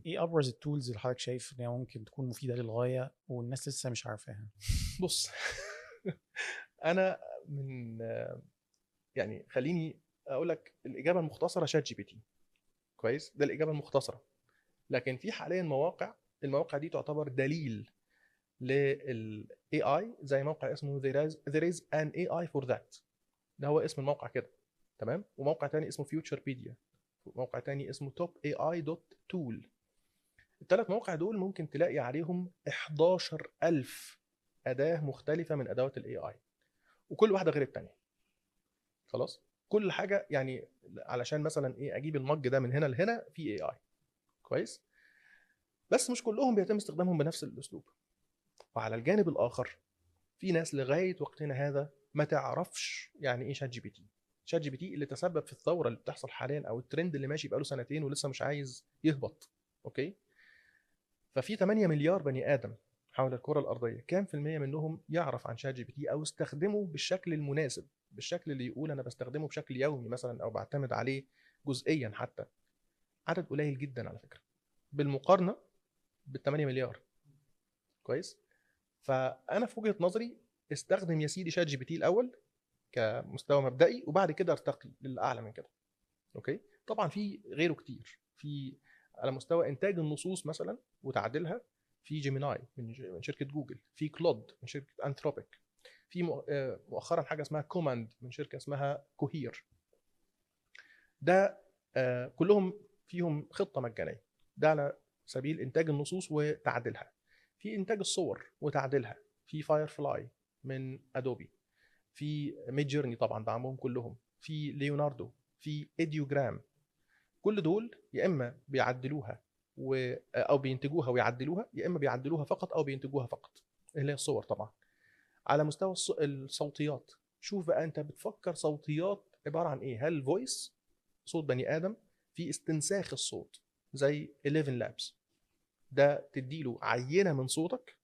ايه ابرز التولز اللي حضرتك شايف ان هي ممكن تكون مفيده للغايه والناس لسه مش عارفاها؟ بص. انا من يعني خليني اقول لك الاجابه المختصره شات جي بي تي. كويس، ده الاجابه المختصره. لكن في حاليا مواقع، المواقع دي تعتبر دليل للاي اي، زي موقع اسمه there is an AI for that. ده هو اسم الموقع كده. تمام. وموقع تاني اسمه فيوتشربيديا، موقع تاني اسمه topai.tool. الثلاث مواقع دول ممكن تلاقي عليهم 11,000 أداة مختلفة من أدوات ال AI، وكل واحدة غير التانية. خلاص. كل حاجة يعني علشان مثلا ايه اجيب المج ده من هنا لهنا في AI. كويس. بس مش كلهم بيتم استخدامهم بنفس الاسلوب. وعلى الجانب الاخر في ناس لغاية وقتنا هذا ما تعرفش يعني ايه شات جي بي تي. شات جي بي تي اللي تسبب في الثورة اللي بتحصل حاليا، او الترند اللي ماشي بقاله سنتين ولسه مش عايز يهبط. اوكي. ففي 8 مليار بني ادم حول الكره الارضيه، كام في الميه منهم يعرف عن شات جي بي تي او استخدمه بالشكل المناسب، بالشكل اللي يقول انا بستخدمه بشكل يومي مثلا او بعتمد عليه جزئيا حتى؟ عدد قليل جدا على فكره بالمقارنه بال 8 مليار. كويس. فانا في وجهه نظري استخدم يا سيدي شات جي بي تي الاول كمستوى مبدئي، وبعد كده ارتقي للاعلى من كده. اوكي. طبعا في غيره كتير. في على مستوى انتاج النصوص مثلا وتعديلها، في جيميناي من شركه جوجل، في كلود من شركه انثروبيك، في مؤخرا حاجه اسمها كوماند من شركه اسمها كوهير. ده كلهم فيهم خطه مجانيه. ده على سبيل انتاج النصوص وتعديلها. في انتاج الصور وتعديلها، في فاير فلاي من ادوبي، في ميد جيرني طبعا دعمهم كلهم، في ليوناردو، في ايديوجرام. كل دول يا اما بيعدلوها او بينتجوها ويعدلوها، يا اما بيعدلوها فقط او بينتجوها فقط، اللي هي الصور طبعا. على مستوى الصوتيات، شوف بقى انت بتفكر صوتيات عباره عن ايه. هل فويس، صوت بني ادم، في استنساخ الصوت زي 11 لابس. ده تديله عينه من صوتك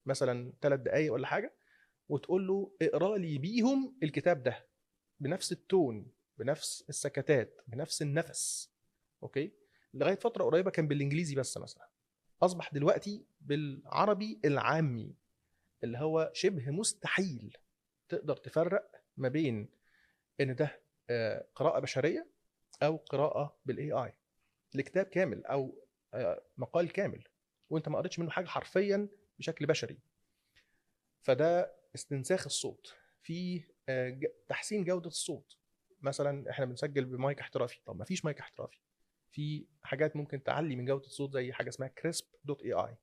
مثلا 3 دقائق ولا حاجه، وتقول له اقرا لي بيهم الكتاب ده بنفس التون، بنفس السكتات، بنفس النفس. اوكي. لغايه فتره قريبه كان بالانجليزي بس مثلا، اصبح دلوقتي بالعربي العامي، اللي هو شبه مستحيل تقدر تفرق ما بين ان ده قراءه بشريه او قراءه بالاي اي لكتاب كامل او مقال كامل، وانت ما قريتش منه حاجه حرفيا بشكل بشري. فده استنساخ الصوت. في تحسين جوده الصوت. مثلا احنا بنسجل بمايك احترافي، طب ما فيش مايك احترافي. في حاجات ممكن تعلي من جوده الصوت زي حاجه اسمها كريسب دوت اي اي،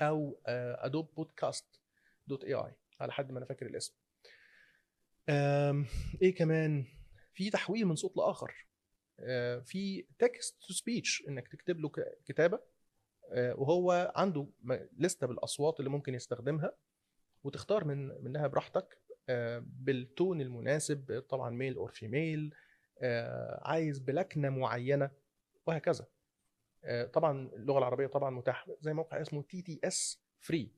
او ادوب بودكاست دوت اي اي على حد ما انا فاكر الاسم. ايه كمان؟ في تحويل من صوت لاخر. في تكست تو سبيتش، انك تكتب له كتابه، وهو عنده لسته بالاصوات اللي ممكن يستخدمها، وتختار منها براحتك بالتون المناسب، طبعا ميل اور فيميل، عايز بلكنه معينه، وهكذا. طبعا اللغه العربيه طبعا متاحه زي موقع اسمه تي تي اس فري.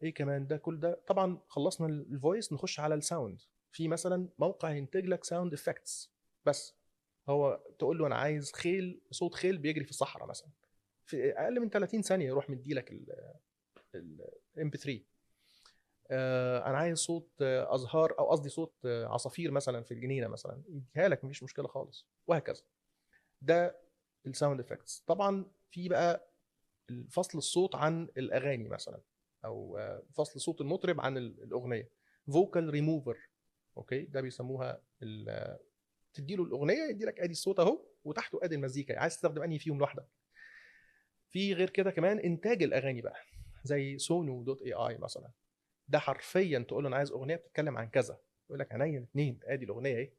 ايه كمان؟ ده كل ده طبعا خلصنا الفويس، نخش على الساوند. في مثلا موقع ينتج لك ساوند افكتس بس. هو تقول له انا عايز خيل، صوت خيل بيجري في الصحراء مثلا، في اقل من 30 ثانيه يروح مدي لك الام بي 3. انا عايز صوت ازهار، او قصدي صوت عصافير مثلا في الجنينه مثلا، يديها لك مفيش مشكله خالص، وهكذا. ده الساوند افكتس. طبعا في بقى فصل الصوت عن الاغاني مثلا، او فصل صوت المطرب عن الاغنيه، فوكال ريموفر. اوكي. ده بيسموها تدي له الاغنيه يدي لك ادي الصوت اهو، وتحته ادي المزيكا، عايز تستخدم انهي فيهم لوحدك. في غير كده كمان انتاج الاغاني بقى، زي سونو دوت اي اي مثلا. ده حرفيا تقول له انا عايز اغنيه بتتكلم عن كذا، يقول لك عينيا الاثنين، ادي الاغنيه اهي.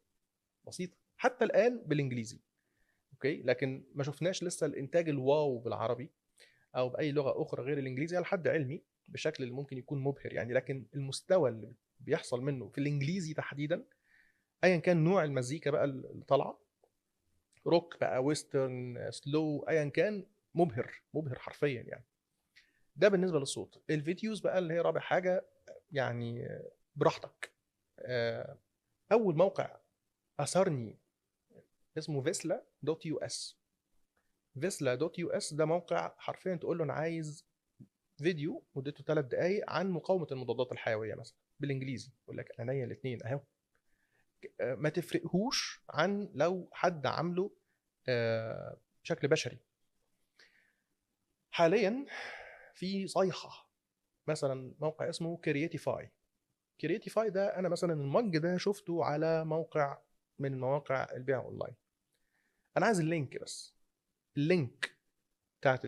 بسيطه حتى الان بالانجليزي. اوكي. لكن ما شفناش لسه الانتاج الواو بالعربي او باي لغه اخرى غير الانجليزي على حد علمي بالشكل اللي ممكن يكون مبهر يعني. لكن المستوى اللي بيحصل منه في الانجليزي تحديدا، ايا كان نوع المزيكا بقى اللي طالعه، روك بقى، ويسترن، سلو، ايا كان، مبهر مبهر حرفيا يعني. ده بالنسبه للصوت. الفيديوز بقى اللي هي رابع حاجه، يعني براحتك. اول موقع اثرني اسمه فيسلا دوت يو اس. visla.us ده موقع حرفيا تقول له انا عايز فيديو مدته 3 دقائق عن مقاومه المضادات الحيويه مثلا بالانجليزي، يقول لك عينيا الاثنين اهو. ما تفرقهوش عن لو حد عامله بشكل بشري. حاليا في صيحه مثلا موقع اسمه كرييتيفاي ده انا مثلا المج ده شفته على موقع من مواقع البيع اونلاين. انا عايز اللينك بس، اللينك بتاعت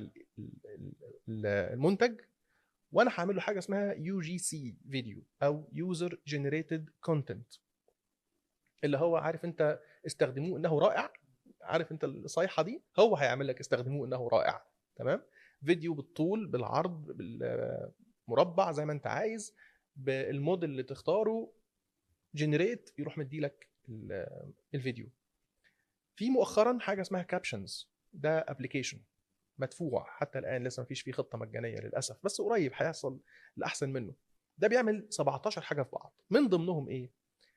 المنتج، وانا هعمل له حاجه اسمها UGC فيديو او يوزر جنريتد كونتنت، اللي هو عارف انت استخدموه انه رائع. عارف انت الصيحه دي هو هيعمل لك استخدموه انه رائع. تمام. فيديو بالطول بالعرض بالمربع زي ما انت عايز، بالموديل اللي تختاره، جنريت يروح مديلك الفيديو. في مؤخرا حاجه اسمها كابشنز، ده ابلكيشن مدفوع حتى الان، لسه ما فيش فيه خطه مجانيه للاسف، بس قريب هيحصل الاحسن منه. ده بيعمل 17 حاجه في بعض، من ضمنهم ايه؟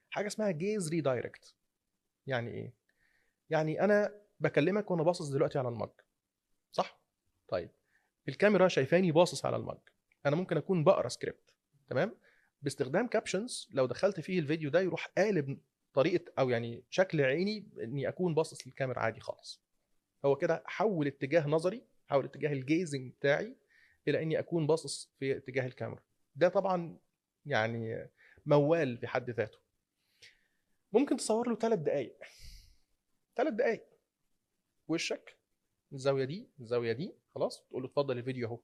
حاجه اسمها جيز ريدايركت. يعني ايه؟ يعني انا بكلمك وانا باصص دلوقتي على المج، صح؟ طيب الكاميرا شايفاني باصص على المج، انا ممكن اكون بقرا سكريبت، تمام؟ باستخدام كابشنز لو دخلت فيه الفيديو ده يروح قالب طريقه او يعني شكل عيني اني اكون باصص للكاميرا عادي خالص. هو كده حول اتجاه نظري، حول اتجاه الجيزنج بتاعي الى اني اكون باصص في اتجاه الكاميرا. ده طبعا يعني موال في حد ذاته. ممكن تصور له 3 دقائق، 3 دقائق وشك الزاويه دي الزاويه دي، خلاص تقول له اتفضل الفيديو اهو.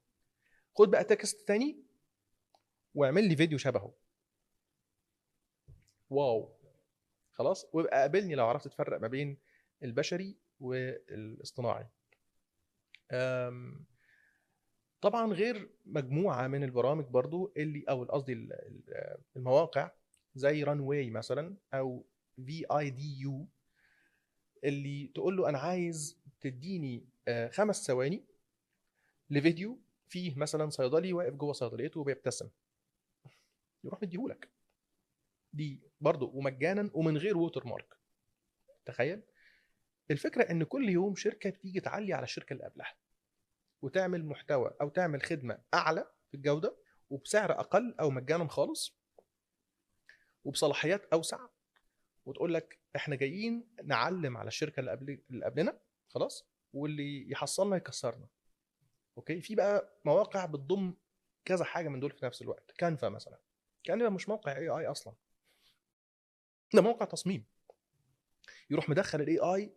خد بقى تكست تاني واعمل لي فيديو شبهه. واو، خلاص. ويبقى قابلني لو عرفت تفرق ما بين البشري والاصطناعي. طبعا غير مجموعه من البرامج برضو اللي او قصدي المواقع زي رانواي مثلا او VIDU، اللي تقول له انا عايز تديني 5 ثواني لفيديو فيه مثلا صيدلي واقف جوه صيدليته وبيبتسم، يروح مديهولك. دي برضو ومجانا ومن غير ووتر مارك. تخيل الفكره ان كل يوم شركه بتيجي تعلي على الشركه اللي قبلها وتعمل محتوى او تعمل خدمه اعلى في الجوده وبسعر اقل او مجانا خالص وبصلاحيات اوسع، وتقول لك احنا جايين نعلم على الشركه اللي قبلنا، خلاص، واللي يحصلنا يكسرنا. اوكي. في بقى مواقع بتضم كذا حاجه من دول في نفس الوقت. كانفا مثلا، كانفا مش موقع AI اصلا، ده موقع تصميم. يروح مدخل AI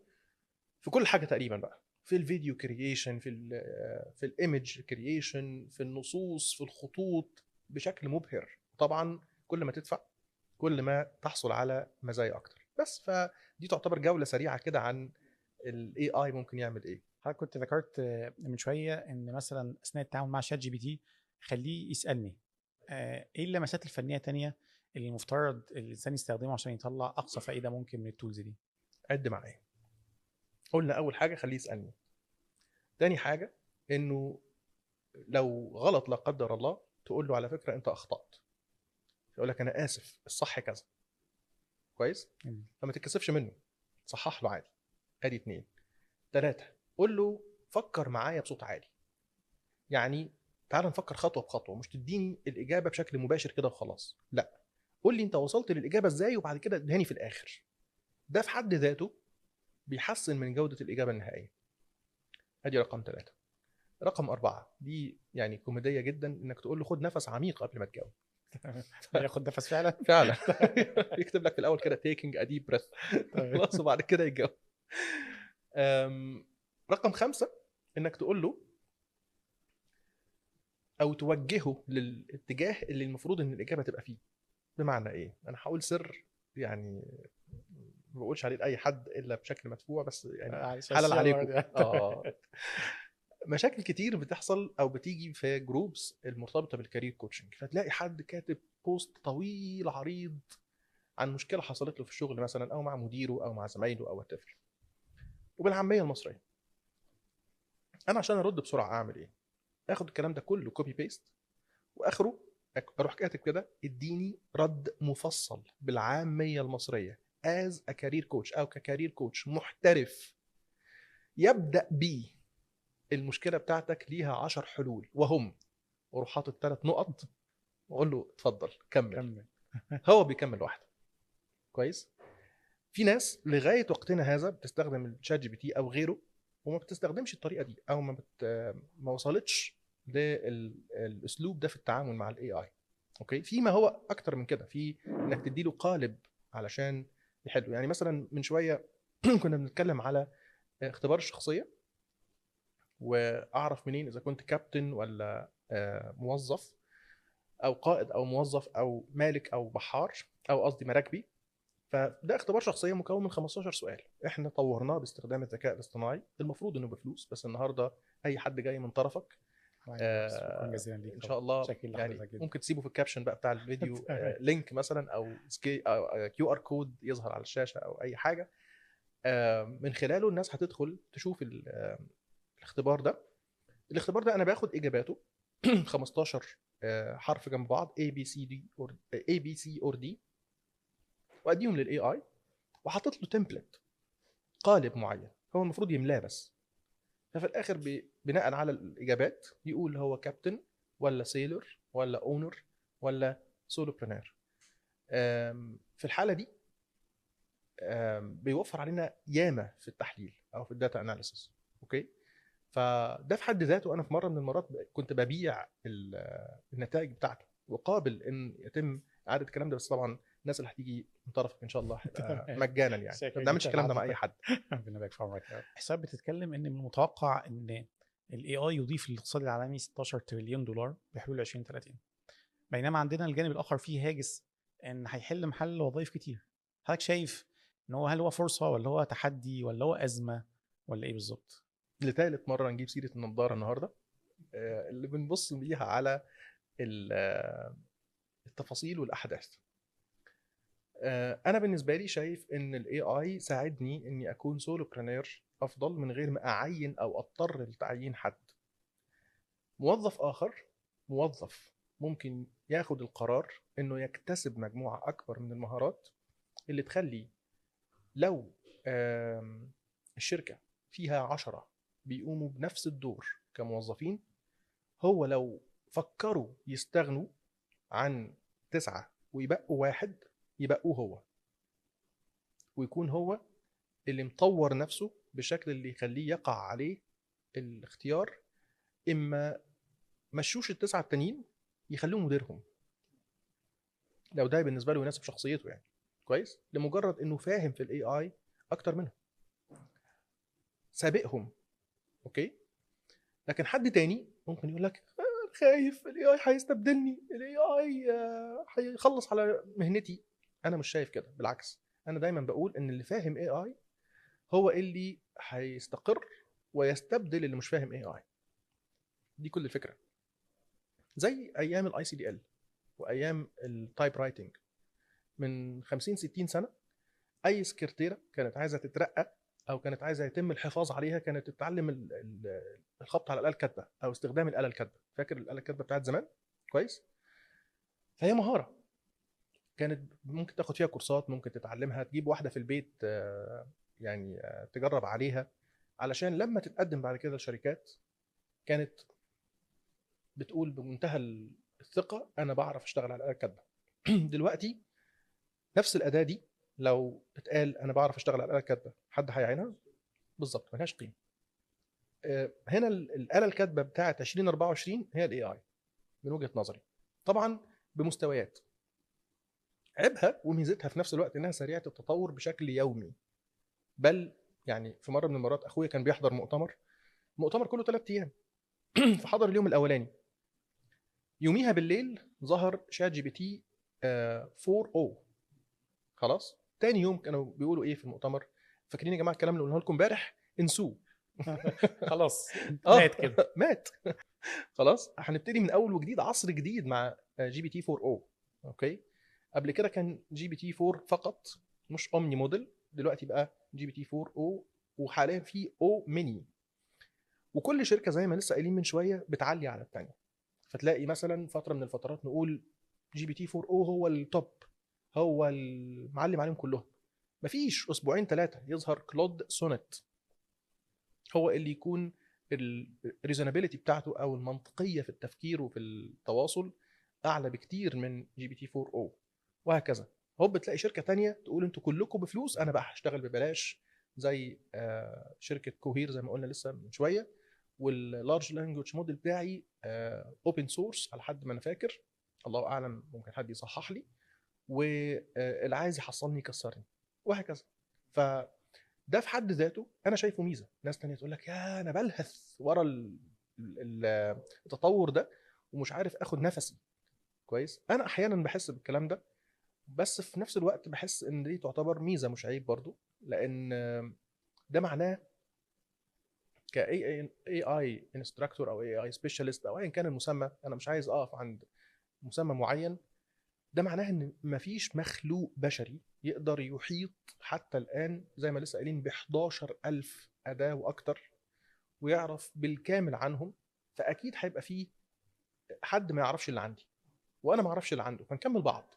في كل حاجه تقريبا بقى، في الفيديو كرييشن، في الايمج كرييشن، في النصوص، في الخطوط، بشكل مبهر. طبعا كل ما تدفع كل ما تحصل على مزايا اكتر. بس فدي تعتبر جوله سريعه كده عن الاي اي ممكن يعمل ايه. حضرتك كنت ذكرت من شويه ان مثلا اثناء التعامل مع شات جي بي تي خليه يسالني ايه اللمسات الفنيه تانية اللي المفترض الانسان يستخدمه عشان يطلع اقصى فائده ممكن من التولز دي. عد معايا. قلنا اول حاجه خليه يسالني. تاني حاجه انه لو غلط لا قدر الله تقول له على فكره انت اخطات، يقول لك انا اسف الصح كذا. كويس. فما تتكسفش منه، صحح له عادي. ادي 2. 3 قول له فكر معايا بصوت عالي. يعني تعال نفكر خطوه بخطوه، مش تديني الاجابه بشكل مباشر كده وخلاص، لا، قول لي انت وصلت للاجابه ازاي وبعد كده ادهاني في الاخر. ده في حد ذاته بيحسن من جوده الاجابه النهائيه. ادي رقم 3. رقم 4 دي يعني كوميديه جدا، انك تقول له خد نفس عميق قبل ما تجاوب. ياخد نفس فعلا. فعلا. يكتب لك في الاول كده taking a deep breath، خلاص، وبعد كده يجاوب. رقم 5 انك تقول له او توجهه للاتجاه اللي المفروض ان الاجابه تبقى فيه. بمعنى ايه؟ انا هقول سر يعني ما بقولش عليه لاي حد الا بشكل مدفوع، بس يعني حلال عليكم. مشاكل كتير بتحصل او بتيجي في جروبس المرتبطه بالكارير كوتشنج، فتلاقي حد كاتب بوست طويل عريض عن مشكله حصلت له في الشغل مثلا او مع مديره او مع زمايله او whatever، وبالعاميه المصريه. انا عشان ارد بسرعه اعمل ايه؟ اخد الكلام ده كله كوبي بيست، واخره اروح كاتب كده اديني رد مفصل بالعاميه المصريه از كارير كوتش او ككارير كوتش محترف، يبدا بيه المشكله بتاعتك ليها 10 حلول وهم، وروح حاطط 3 نقط واقول له اتفضل كمل. هو بيكمل لوحده. كويس. في ناس لغايه وقتنا هذا بتستخدم الشات جي بي تي او غيره وما بتستخدمش الطريقه دي، او ما وصلتش للاسلوب ده في التعامل مع الاي اي. اوكي، فيما هو اكتر من كده، في انك تديله قالب علشان يحله. يعني مثلا من شويه كنا بنتكلم على اختبار الشخصيه، واعرف منين اذا كنت كابتن ولا موظف او قائد او موظف او مالك او بحار، او قصدي مراكبي. فده اختبار شخصيه مكون من 15 سؤال، احنا طورناه باستخدام الذكاء الاصطناعي. المفروض انه بفلوس، بس النهارده اي حد جاي من طرفك شكرا جزيلا ليك ان طبعا. شاء الله. شكرا يعني لحضرتك جدا. ممكن تسيبه في الكابشن بقى بتاع الفيديو تمام. لينك مثلا، او او كيو ار كود يظهر على الشاشه، او اي حاجه من خلاله الناس هتدخل تشوف الاختبار ده. الاختبار ده انا باخد اجاباته 15 حرف جنب بعض A B C D or A B C or D، واديهم للاي اي، وحاطط له تمبلت، قالب معين هو المفروض يملاه بس. ففي الاخر بناء على الاجابات يقول هو كابتن ولا سيلور ولا اونر ولا سولوبرينير. في الحاله دي بيوفر علينا ياما في التحليل او في الداتا اناليسيس. اوكي، فده في حد ذاته انا في مره من المرات كنت ببيع النتائج بتاعته وقابل ان يتم اعاده الكلام ده، بس طبعا الناس اللي هتيجي من طرفك ان شاء الله هيبقى مجانا، يعني ما بنعملش الكلام ده مع اي حد. ربنا يبارك في عمرك يا رب. حساب بتتكلم ان من المتوقع ان الاي اي يضيف للاقتصاد العالمي 16 تريليون دولار بحلول 2030، بينما عندنا الجانب الاخر فيه هاجس ان هيحل محل وظائف كتير. حضرتك شايف ان هو هل هو فرصه ولا هو تحدي ولا هو ازمه ولا ايه بالظبط؟ لثالث مره نجيب سيره النضاره النهارده، اللي بنبص بيها على التفاصيل والاحداث. انا بالنسبه لي شايف ان الاي اي ساعدني اني اكون سولوبرينير افضل من غير ما اعين او اضطر لتعيين حد. موظف ممكن ياخد القرار انه يكتسب مجموعه اكبر من المهارات اللي تخلي لو الشركه فيها 10 بيقوموا بنفس الدور كموظفين، هو لو فكروا يستغنوا عن 9 ويبقوا واحد، يبقوه هو، ويكون هو اللي مطور نفسه بشكل اللي يخليه يقع عليه الاختيار. اما مشوش ال9 التانيين يخلوه مديرهم لو ده بالنسبه له يناسب شخصيته، يعني كويس، لمجرد انه فاهم في الاي اي اكتر منهم، سابقهم. اوكي، لكن حد تاني ممكن يقول لك خايف الاي اي هيستبدلني، الاي اي هيخلص على مهنتي. انا مش شايف كده، بالعكس، انا دايما بقول ان اللي فاهم اي اي هو اللي هيستقر ويستبدل اللي مش فاهم اي اي. دي كل الفكره. زي ايام الاي سي دي ال وايام التايب رايتنج من 50 60 سنه، اي سكرتيره كانت عايزه تترقى او كانت عايزه يتم الحفاظ عليها كانت تتعلم الخط على الاله الكاتبه او استخدام الاله الكاتبه. فاكر الاله الكاتبه بتاعت زمان؟ كويس. فهي مهاره كانت ممكن تاخد فيها كورسات، ممكن تتعلمها، تجيب واحده في البيت يعني تجرب عليها، علشان لما تتقدم بعد كده لشركات كانت بتقول بمنتهى الثقه انا بعرف اشتغل على الاله الكاتبه. دلوقتي نفس الاداه دي لو اتقال انا بعرف اشتغل على الاله الكاتبه، حد هيعينها؟ بالظبط، ملهاش قيمه. هنا الاله الكاتبه بتاعه 2024 هي الاي اي من وجهه نظري، طبعا بمستويات. عيبها وميزتها في نفس الوقت انها سريعه التطور بشكل يومي. بل يعني في مره من المرات اخويا كان بيحضر مؤتمر كله 3 ايام فحضر اليوم الاولاني، يوميها بالليل ظهر شات جي بي تي 4 خلاص. تاني يوم كانوا بيقولوا ايه في المؤتمر؟ فاكرين يا جماعه الكلام اللي قلنا لكم امبارح؟ انسوه. خلاص مات كده. مات. خلاص هنبتدي من اول وجديد، عصر جديد مع جي بي تي 4 اوكي. قبل كده كان جي بي تي 4 فقط، مش اومني موديل. دلوقتي بقى جي بي تي 4 وحاليا في او ميني. وكل شركه زي ما لسه قايلين من شويه بتعلي على الثانيه. فتلاقي مثلا فتره من الفترات نقول جي بي تي 4 هو التوب، هو المعلم عليهم كلهم. مفيش اسبوعين 3 يظهر كلود سونيت هو اللي يكون الريزونابيلتي بتاعته او المنطقيه في التفكير وفي التواصل اعلى بكتير من جي بي تي 4 او، وهكذا. هوب تلاقي شركه تانية تقول انتوا كلكم بفلوس، انا بقى هشتغل ببلاش، زي شركه كوهير زي ما قلنا لسه من شويه. واللارج لانجوج موديل بتاعي اوبن سورس على حد ما انا فاكر، الله اعلم ممكن حد يصحح لي، واللي عايز يحصلني يكسرني، وهكذا. فده في حد ذاته انا شايفه ميزه. ناس تانية تقول لك يا انا بلهث ورا التطور ده ومش عارف اخد نفسي كويس. انا احيانا بحس بالكلام ده، بس في نفس الوقت بحس ان دي تعتبر ميزه مش عيب برضو، لان ده معناه ك اي انستراكتور او اي سبيشالست او ايا كان المسمى، انا مش عايز اقف عند مسمى معين. ده معناه ان مفيش مخلوق بشري يقدر يحيط حتى الان زي ما لسه قايلين ب 11000 اداه واكتر ويعرف بالكامل عنهم. فاكيد هيبقى فيه حد ما يعرفش اللي عندي وانا ما اعرفش اللي عنده، فنكمل بعض.